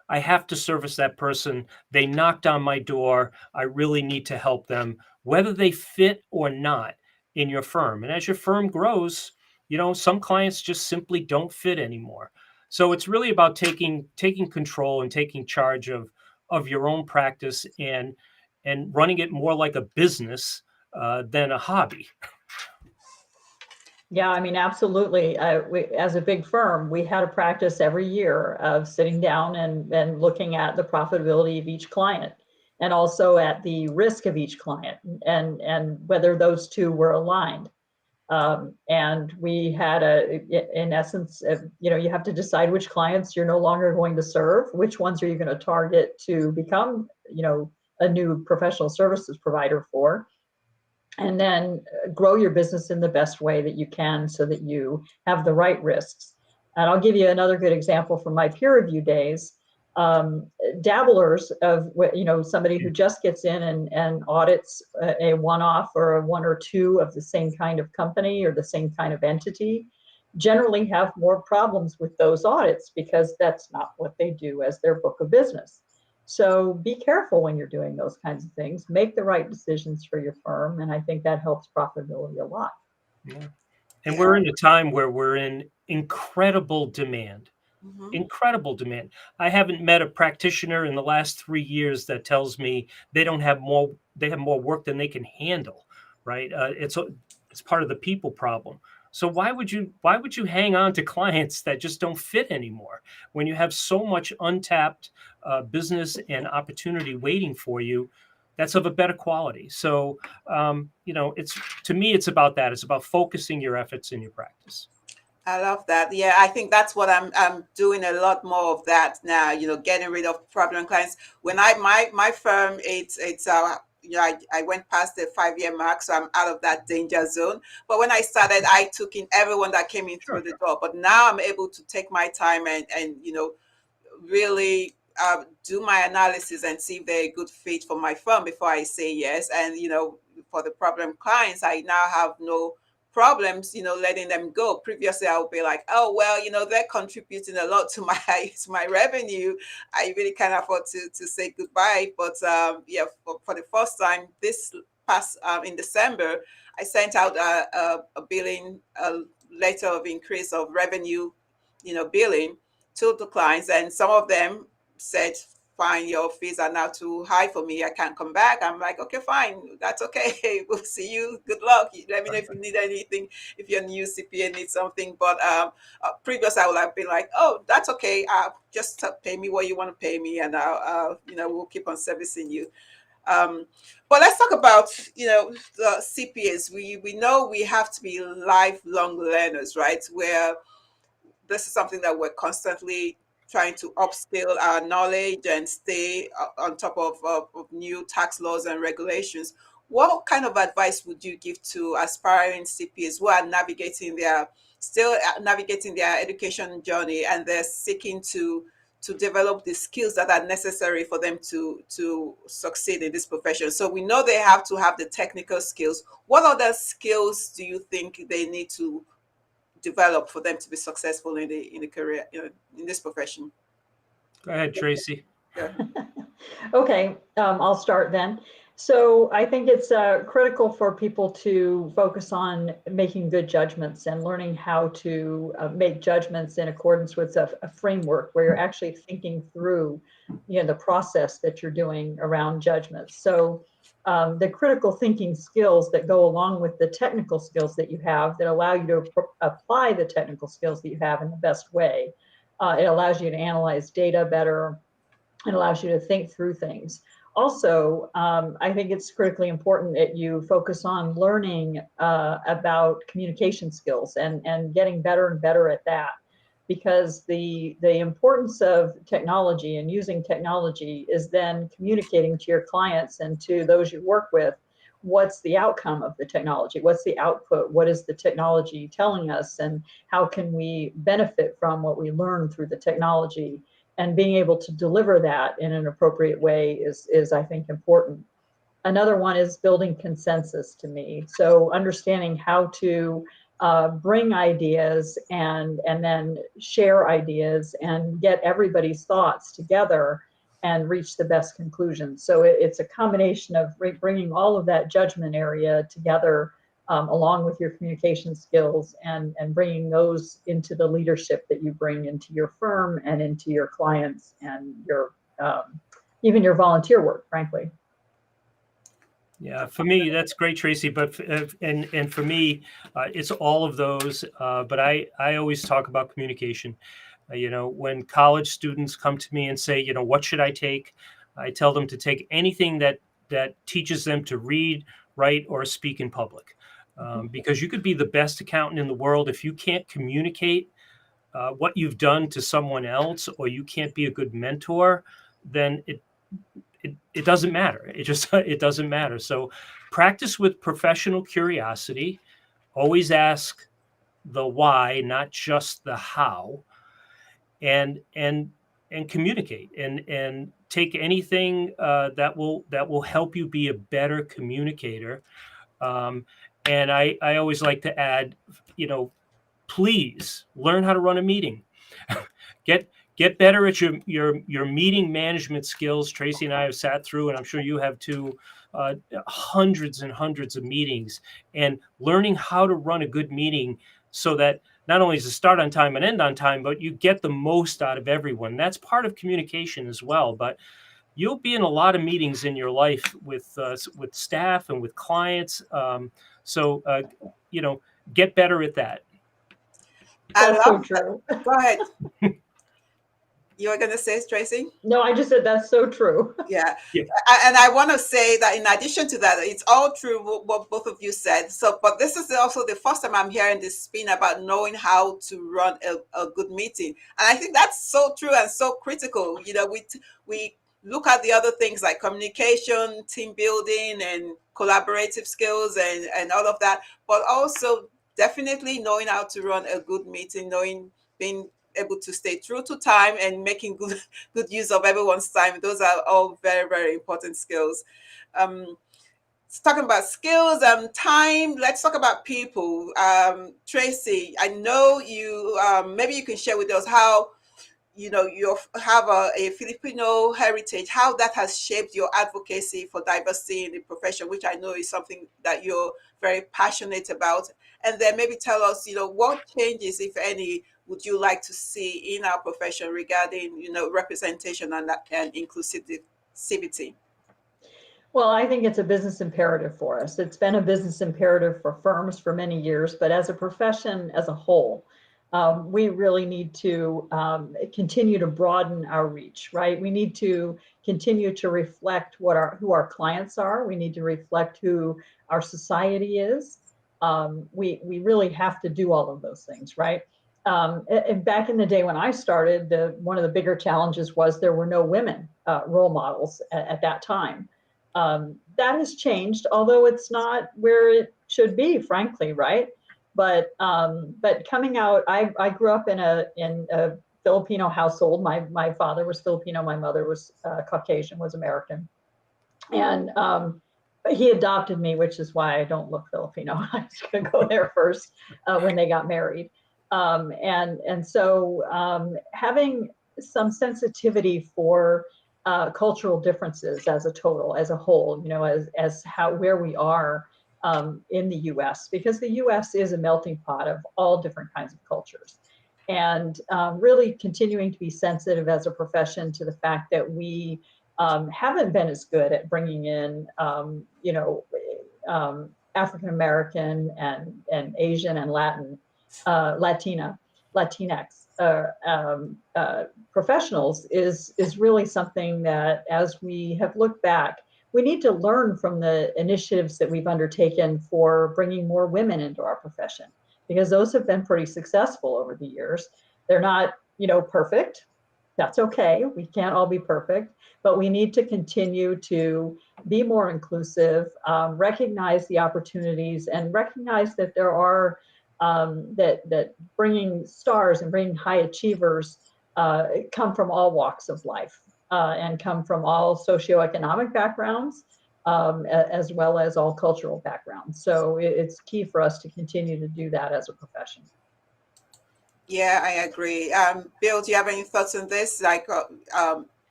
I have to service that person. They knocked on my door. I really need to help them, whether they fit or not in your firm. And as your firm grows, some clients just simply don't fit anymore. So it's really about taking control and taking charge of your own practice, and running it more like a business than a hobby. Yeah, I mean, absolutely. As a big firm, we had a practice every year of sitting down and looking at the profitability of each client and also at the risk of each client and whether those two were aligned. And we had in essence, you have to decide which clients you're no longer going to serve, which ones are you going to target to become, a new professional services provider for, and then grow your business in the best way that you can so that you have the right risks. And I'll give you another good example from my peer review days. Dabblers of, somebody who just gets in and audits a one-off or a one or two of the same kind of company or the same kind of entity generally have more problems with those audits because that's not what they do as their book of business. So be careful when you're doing those kinds of things. Make the right decisions for your firm, and I think that helps profitability a lot. Yeah. And we're in a time where we're in incredible demand. Incredible demand. I haven't met a practitioner in the last 3 years that tells me they have more work than they can handle, right? It's part of the people problem. So why would you hang on to clients that just don't fit anymore when you have so much untapped business and opportunity waiting for you that's of a better quality? So it's, to me, it's about that. It's about focusing your efforts in your practice. I love that. Yeah, I think that's what I'm doing a lot more of that now, getting rid of problem clients. When my firm, it's I went past the 5-year mark, so I'm out of that danger zone. But when I started, I took in everyone that came in through the door. But now I'm able to take my time and really do my analysis and see if they're a good fit for my firm before I say yes. And for the problem clients, I now have no problems letting them go. Previously I would be like, oh well, they're contributing a lot to my to my revenue. I really can't afford to say goodbye. But yeah, for the first time this past in December, I sent out a billing letter of increase of revenue, billing to the clients, and some of them said, fine, your fees are now too high for me, I can't come back. I'm like, okay, fine, that's okay. We'll see you, good luck, let me know if you need anything, if your new CPA needs something. But previous I would have been like, oh, that's okay, just pay me what you want to pay me, and I'll we'll keep on servicing you. But let's talk about the CPAs. We know we have to be lifelong learners, right? Where this is something that we're constantly trying to upskill our knowledge and stay on top of new tax laws and regulations. What kind of advice would you give to aspiring CPAs who are still navigating their education journey, and they're seeking to develop the skills that are necessary for them to succeed in this profession? So we know they have to have the technical skills. What other skills do you think they need to develop for them to be successful in the career, in this profession? Go ahead, Tracy. Yeah. Okay, I'll start then. So I think it's critical for people to focus on making good judgments and learning how to make judgments in accordance with a framework where you're actually thinking through, the process that you're doing around judgments. So the critical thinking skills that go along with the technical skills that you have that allow you to apply the technical skills that you have in the best way. It allows you to analyze data better. It allows you to think through things. Also, I think it's critically important that you focus on learning about communication skills and getting better and better at that, because the importance of technology and using technology is then communicating to your clients and to those you work with what's the outcome of the technology, what's the output, what is the technology telling us, and how can we benefit from what we learn through the technology. And being able to deliver that in an appropriate way is I think, important. Another one is building consensus to me. So understanding how to bring ideas and then share ideas and get everybody's thoughts together and reach the best conclusion. So it's a combination of bringing all of that judgment area together along with your communication skills and bringing those into the leadership that you bring into your firm and into your clients and your even your volunteer work, frankly. Yeah, for me, that's great, Tracy. But and for me, it's all of those. But I always talk about communication. When college students come to me and say, what should I take? I tell them to take anything that teaches them to read, write, or speak in public. Because you could be the best accountant in the world if you can't communicate what you've done to someone else, or you can't be a good mentor, then it doesn't matter. It doesn't matter. So practice with professional curiosity. Always ask the why, not just the how, and communicate, and take anything that will help you be a better communicator. And I always like to add, please learn how to run a meeting. get get better at your meeting management skills. Tracy and I have sat through, and I'm sure you have too, hundreds and hundreds of meetings, and learning how to run a good meeting so that not only does it start on time and end on time, but you get the most out of everyone. That's part of communication as well. But you'll be in a lot of meetings in your life with staff and with clients. So get better at that. I That's so love that. true. Go ahead. You were going to say, Tracy? No, I just said that's so true. Yeah. Yeah. And I want to say that in addition to that, it's all true what both of you said. So, but this is also the first time I'm hearing this spin about knowing how to run a good meeting. And I think that's so true and so critical. We look at the other things like communication, team building, and collaborative skills and all of that, but also definitely knowing how to run a good meeting, being able to stay true to time and making good use of everyone's time. Those are all very, very important skills. Um, talking about skills and time, let's talk about people. Tracy, I know you, maybe you can share with us how, you have a Filipino heritage, how that has shaped your advocacy for diversity in the profession, which I know is something that you're very passionate about. And then maybe tell us, what changes, if any, would you like to see in our profession regarding, representation and inclusivity? Well, I think it's a business imperative for us. It's been a business imperative for firms for many years, but as a profession as a whole, we really need to continue to broaden our reach, right? We need to continue to reflect who our clients are. We need to reflect who our society is. We really have to do all of those things, right? And back in the day when I started, one of the bigger challenges was there were no women role models at that time. That has changed, although it's not where it should be, frankly, right? But coming out, I grew up in a Filipino household. My father was Filipino, my mother was Caucasian, was American, and he adopted me, which is why I don't look Filipino. I was going to go there first when they got married, and so having some sensitivity for cultural differences as a whole, as where we are in the U.S., because the U.S. is a melting pot of all different kinds of cultures, and really continuing to be sensitive as a profession to the fact that we haven't been as good at bringing in, African American and Asian and Latinx professionals is really something that, as we have looked back, we need to learn from the initiatives that we've undertaken for bringing more women into our profession, because those have been pretty successful over the years. They're not, perfect. That's okay. We can't all be perfect, but we need to continue to be more inclusive, recognize the opportunities, and recognize that there are that bringing stars and bringing high achievers come from all walks of life and come from all socioeconomic backgrounds, as well as all cultural backgrounds. So it's key for us to continue to do that as a profession. Yeah, I agree. Bill, do you have any thoughts on this, like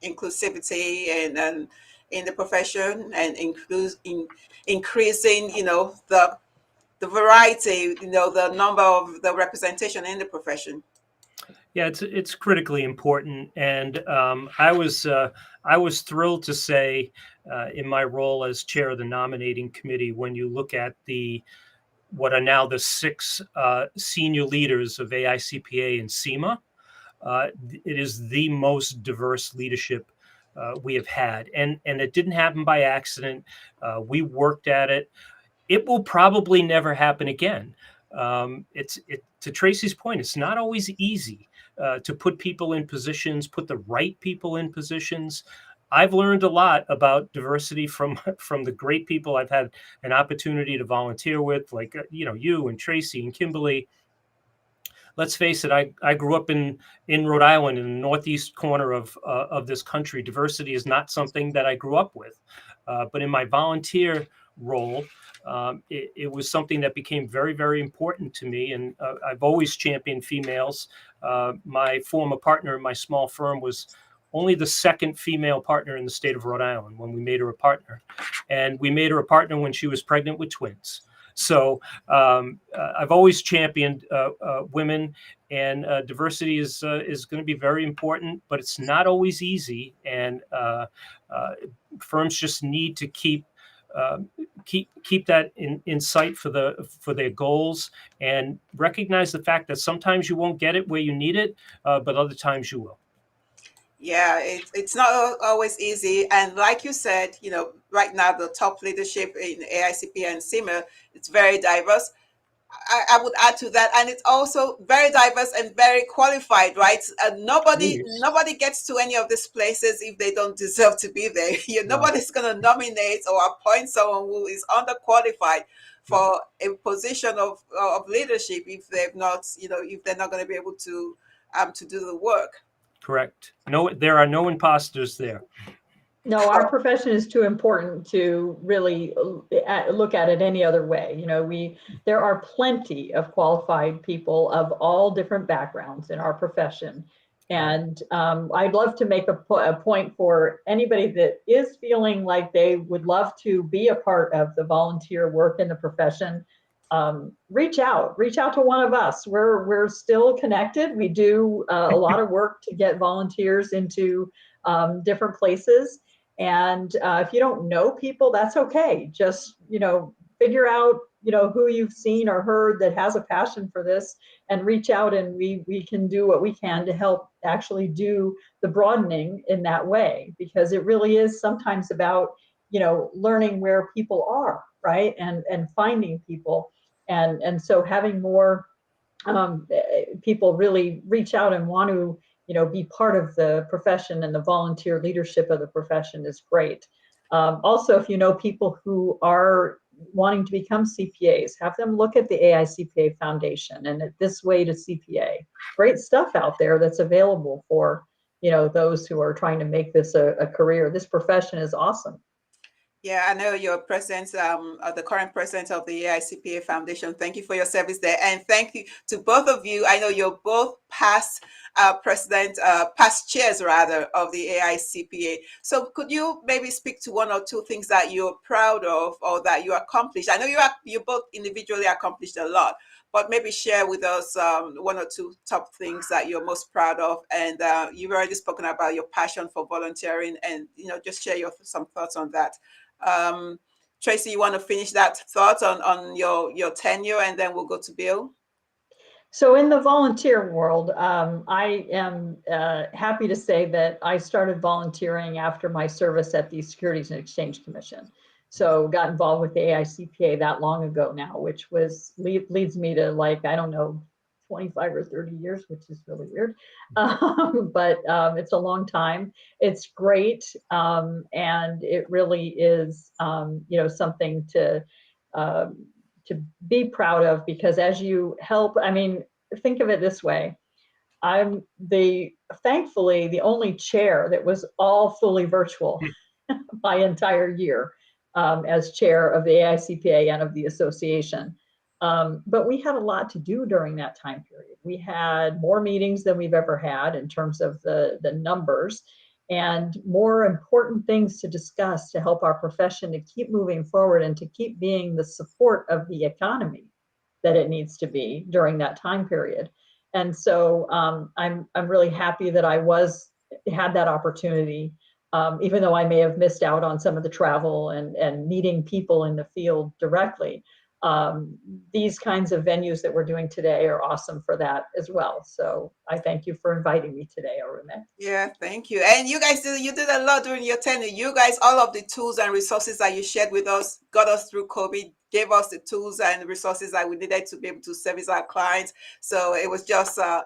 inclusivity and in the profession, and increasing, the variety, the number of the representation in the profession? Yeah, it's critically important, and I was thrilled to say in my role as chair of the nominating committee, when you look at the what are now the six senior leaders of AICPA and SEMA, it is the most diverse leadership we have had, and it didn't happen by accident. We worked at it. It will probably never happen again. To Tracy's point, it's not always easy to put people in positions, put the right people in positions. I've learned a lot about diversity from from the great people I've had an opportunity to volunteer with, like you and Tracy and Kimberly. Let's face it, I grew up in Rhode Island, in the northeast corner of this country. Diversity is not something that I grew up with, but in my volunteer role, it was something that became very, very important to me. And I've always championed females. My former partner in my small firm was only the second female partner in the state of Rhode Island when we made her a partner. And we made her a partner when she was pregnant with twins. So I've always championed women, and diversity is going to be very important, but it's not always easy. And firms just need to keep that in sight for their goals, and recognize the fact that sometimes you won't get it where you need it, but other times you will. Yeah, it's not always easy. And like you said, right now the top leadership in AICP and SEMA, it's very diverse. I would add to that, and it's also very diverse and very qualified, right? Nobody Yes. nobody gets to any of these places if they don't deserve to be there. No. Nobody's going to nominate or appoint someone who is underqualified for a position of leadership if they've not, if they're not going to be able to do the work. Correct. No, there are no imposters there. No, our profession is too important to really look at it any other way. There are plenty of qualified people of all different backgrounds in our profession. And I'd love to make a point for anybody that is feeling like they would love to be a part of the volunteer work in the profession. Reach out to one of us. We're still connected. We do a lot of work to get volunteers into different places. And if you don't know people, that's okay. Just, figure out, who you've seen or heard that has a passion for this, and reach out, and we can do what we can to help actually do the broadening in that way, because it really is sometimes about, learning where people are, right? And finding people. And so having more people really reach out and want to be part of the profession and the volunteer leadership of the profession is great. Also, if you know people who are wanting to become CPAs, have them look at the AICPA Foundation and at This Way to CPA. Great stuff out there that's available for those who are trying to make this a career. This profession is awesome. Yeah, I know you're president, the current president of the AICPA Foundation. Thank you for your service there. And thank you to both of you. I know you're both past past chairs rather, of the AICPA. So could you maybe speak to one or two things that you're proud of or that you accomplished? I know you both individually accomplished a lot, but maybe share with us one or two top things that you're most proud of. And you've already spoken about your passion for volunteering, and just share some thoughts on that. Tracy, you want to finish that thought on your tenure, and then we'll go to Bill? So in the volunteer world, I am happy to say that I started volunteering after my service at the Securities and Exchange Commission. So got involved with the AICPA that long ago now, which leads me to, like, I don't know, 25 or 30 years, which is really weird. But it's a long time. It's great. And it really is, something to be proud of, because as you help, think of it this way. I'm thankfully the only chair that was all fully virtual my entire year as chair of the AICPA and of the association. But we had a lot to do during that time period. We had more meetings than we've ever had in terms of the numbers, and more important things to discuss to help our profession to keep moving forward and to keep being the support of the economy that it needs to be during that time period. And so I'm really happy that I had that opportunity, even though I may have missed out on some of the travel and meeting people in the field directly. These kinds of venues that we're doing today are awesome for that as well. So I thank you for inviting me today, Arume. Yeah, thank you. And you guys you did a lot during your tenure. You guys, all of the tools and resources that you shared with us, got us through COVID, gave us the tools and resources that we needed to be able to service our clients. So it was just a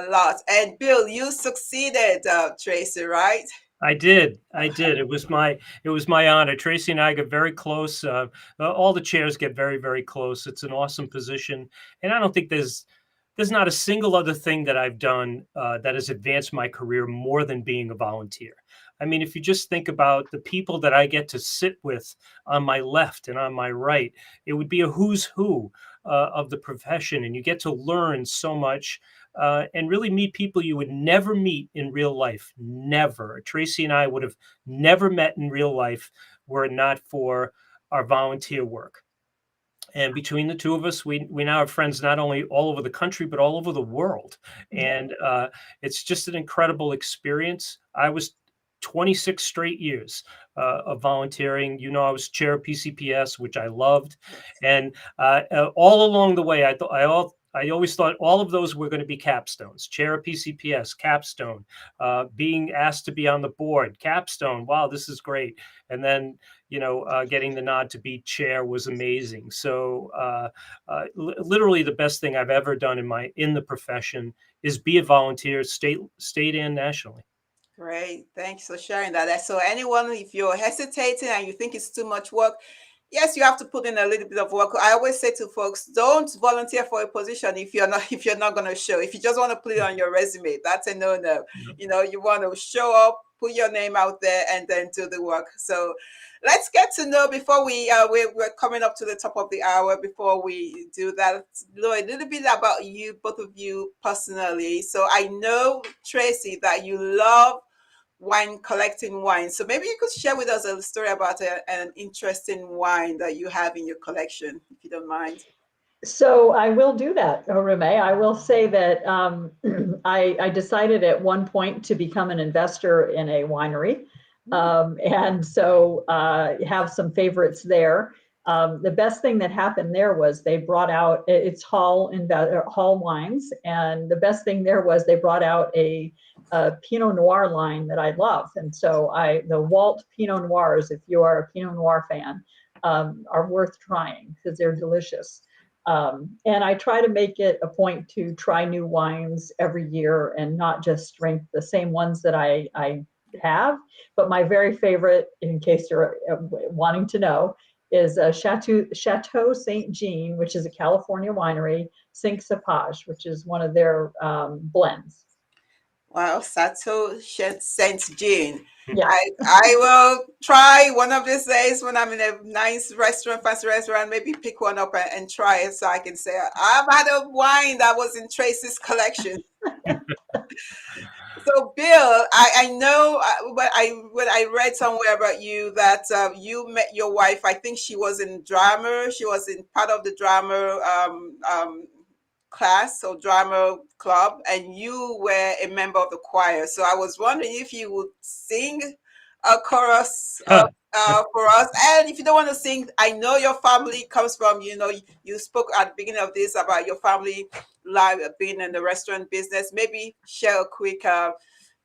lot. And Bill, you succeeded, Tracy, right? I did. I did. It was my honor. Tracy and I got very close. All the chairs get very, very close. It's an awesome position, and I don't think there's not a single other thing that I've done that has advanced my career more than being a volunteer. I mean, if you just think about the people that I get to sit with on my left and on my right, it would be a who's who of the profession, and you get to learn so much and really meet people you would never meet in real life. Never. Tracy and I would have never met in real life were it not for our volunteer work. And between the two of us, we now have friends not only all over the country, but all over the world. And it's just an incredible experience. I was 26 straight years of volunteering. You know, I was chair of PCPS, which I loved. And all along the way, I always thought all of those were going to be capstones. Chair of PCPS, capstone. Being asked to be on the board, capstone. Wow, this is great. And then, getting the nod to be chair was amazing. So literally the best thing I've ever done in the profession is be a volunteer, state and nationally. Great. Thanks for sharing that. So anyone, if you're hesitating and you think it's too much work, yes, you have to put in a little bit of work. I always say to folks, don't volunteer for a position if you're not going to show. If you just want to put it on your resume, that's a no-no. You want to show up, put your name out there, and then do the work. So let's get to know before we're coming up to the top of the hour. Before we do that, know a little bit about you, both of you personally. So I know, Tracy, that you love collecting wine. So maybe you could share with us a story about an interesting wine that you have in your collection, if you don't mind. So I will do that, Arume. I will say that I decided at one point to become an investor in a winery. And so have some favorites there. The best thing that happened there was they brought out, it's Hall Wines. And the best thing there was they brought out a Pinot Noir line that I love. And so the Walt Pinot Noirs, if you are a Pinot Noir fan, are worth trying because they're delicious. And I try to make it a point to try new wines every year and not just drink the same ones that I have. But my very favorite, in case you're wanting to know, is Chateau Saint Jean, which is a California winery, Cinq Cpas, which is one of their blends. Wow, Chateau Saint Jean. Yeah. I will try one of these days when I'm in a nice restaurant, fancy restaurant, maybe pick one up and try it so I can say, I've had a wine that was in Tracy's collection. So, Bill, I know what I read somewhere about you that you met your wife. I think she was in drama. She was in part of the drama class or drama club, and you were a member of the choir. So I was wondering if you would sing a chorus for us. And if you don't want to sing, I know your family comes from, you spoke at the beginning of this about your family life being in the restaurant business. Maybe share a quick,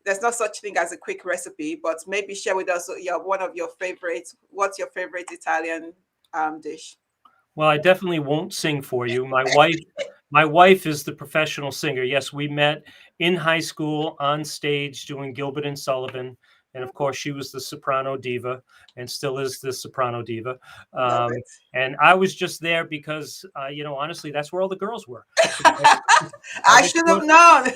there's no such thing as a quick recipe, but maybe share with us one of your favorites. What's your favorite Italian dish? Well, I definitely won't sing for you. My wife is the professional singer. Yes, we met in high school on stage doing Gilbert and Sullivan. And of course, she was the soprano diva and still is the soprano diva. And I was just there because, honestly, that's where all the girls were. I should have known.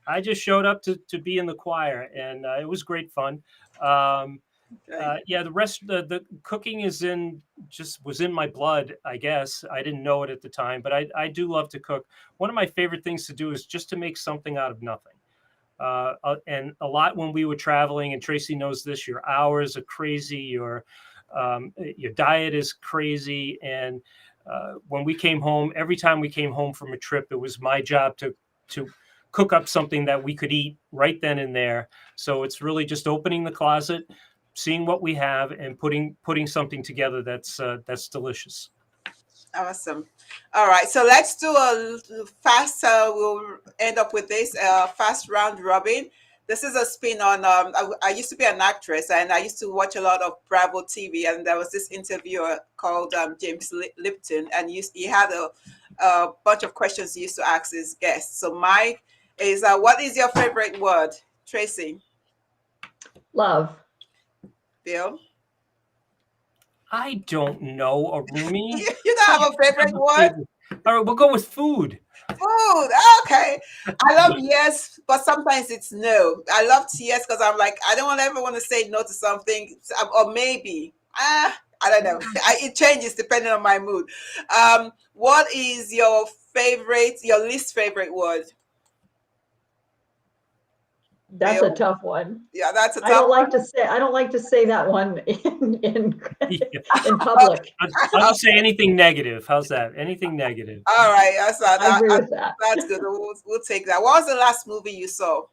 I just showed up to be in the choir, and it was great fun. The rest the cooking was in my blood, I guess. I didn't know it at the time, but I do love to cook. One of my favorite things to do is just to make something out of nothing. And a lot when we were traveling, and Tracy knows this, your hours are crazy, your diet is crazy. And when we came home, every time we came home from a trip, it was my job to to cook up something that we could eat right then and there. So it's really just opening the closet, seeing what we have, and putting something together that's delicious. Awesome. All right. So let's do a fast, we'll end up with this fast round robin. This is a spin on, I used to be an actress and I used to watch a lot of Bravo TV. And there was this interviewer called James Lipton. And he had a bunch of questions he used to ask his guests. So mine is, what is your favorite word? Tracy? Love. Bill? I don't know, Arumi. You don't have a favorite word? All right, we'll go with food. Food. Okay. I love yes, but sometimes it's no. I love yes because I'm like, I don't ever want to say no to something, or maybe. I don't know. It changes depending on my mood. What is your least favorite word? That's Bill? a tough one. Yeah, that's a tough I don't like one. to say. I don't like to say that one in Yeah. in public. I'll just say anything negative. How's that? Anything negative. All right, I agree with that. that's good. We'll take that. What was the last movie you saw?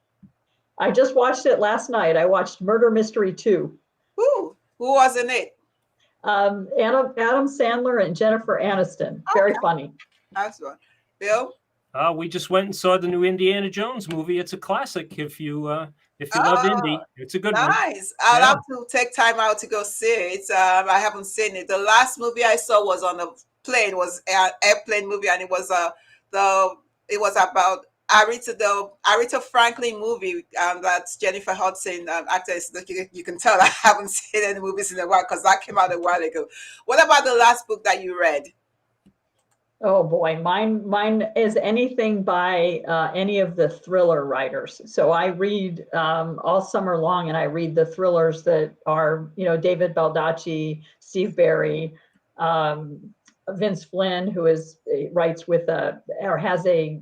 I just watched it last night. I watched Murder Mystery 2. Who was in it? Adam Sandler and Jennifer Aniston. Very funny. That's one. Bill? We just went and saw the new Indiana Jones movie. It's a classic. If you love Indy, it's a good one. Nice. I'll have to take time out to go see it. I haven't seen it. The last movie I saw was on a plane. Was an airplane movie, and it was about Aretha Franklin movie. That's Jennifer Hudson, actress. You can tell I haven't seen any movies in a while because that came out a while ago. What about the last book that you read? Oh boy, mine is anything by any of the thriller writers. So I read all summer long, and I read the thrillers that are, David Baldacci, Steve Berry, Vince Flynn, who writes with or has a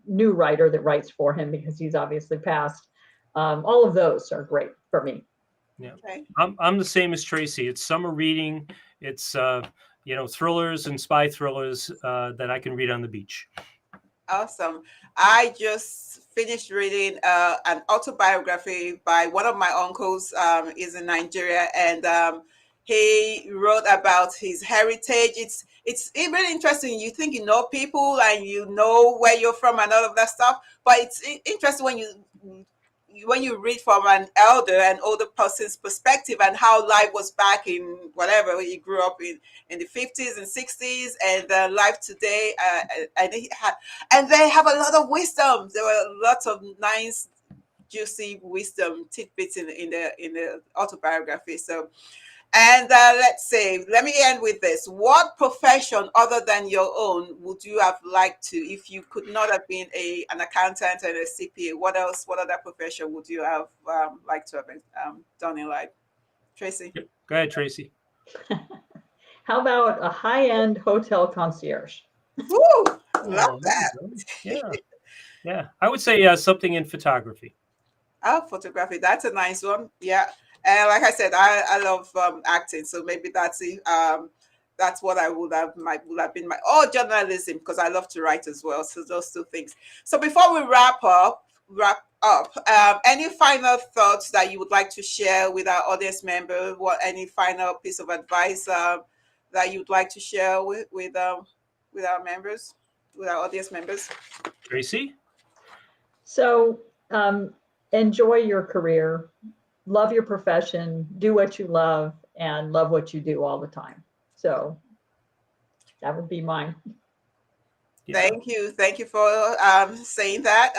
new writer that writes for him because he's obviously passed. All of those are great for me. Yeah, Okay. I'm the same as Tracy. It's summer reading. It's thrillers and spy thrillers that I can read on the beach. Awesome. I just finished reading an autobiography by one of my uncles. Is in Nigeria, and he wrote about his heritage. It's really interesting. You think you know people and you know where you're from and all of that stuff, but it's interesting when you read from an older person's perspective and how life was back in whatever he grew up in the 50s and 60s, and life today, and they have a lot of wisdom. There were lots of nice juicy wisdom tidbits in the autobiography. So, and let me end with this. What profession other than your own would you have liked to, if you could not have been an accountant and a CPA? What other profession would you have liked to have done in life? Tracy? Go ahead, Tracy. How about a high-end hotel concierge? Woo! Love that. Yeah. I would say something in photography. Oh, photography. That's a nice one. Yeah. And like I said, I love acting, so maybe that's it. That's what I would have been journalism, because I love to write as well. So those two things. So before we wrap up, any final thoughts that you would like to share with our audience member? Any final piece of advice that you'd like to share with our members, with our audience members? Tracy? So enjoy your career. Love your profession, do what you love, and love what you do all the time. So that would be mine. Yeah. Thank you for saying that.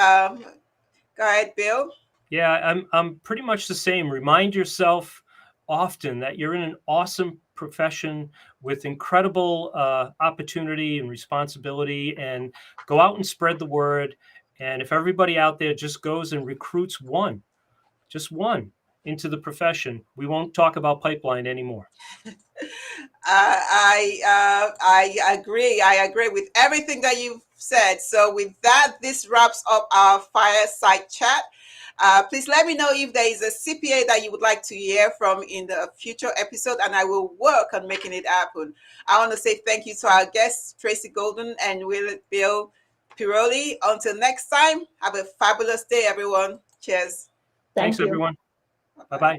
Go ahead, Bill. Yeah, I'm pretty much the same. Remind yourself often that you're in an awesome profession with incredible opportunity and responsibility, and go out and spread the word. And if everybody out there just goes and recruits just one into the profession, we won't talk about pipeline anymore. I agree. I agree with everything that you've said. So with that, this wraps up our fireside chat. Please let me know if there is a CPA that you would like to hear from in the future episode, and I will work on making it happen. I want to say thank you to our guests, Tracy Golden and Bill Piroli. Until next time, have a fabulous day, everyone. Cheers. Thanks, you. everyone. Bye-bye.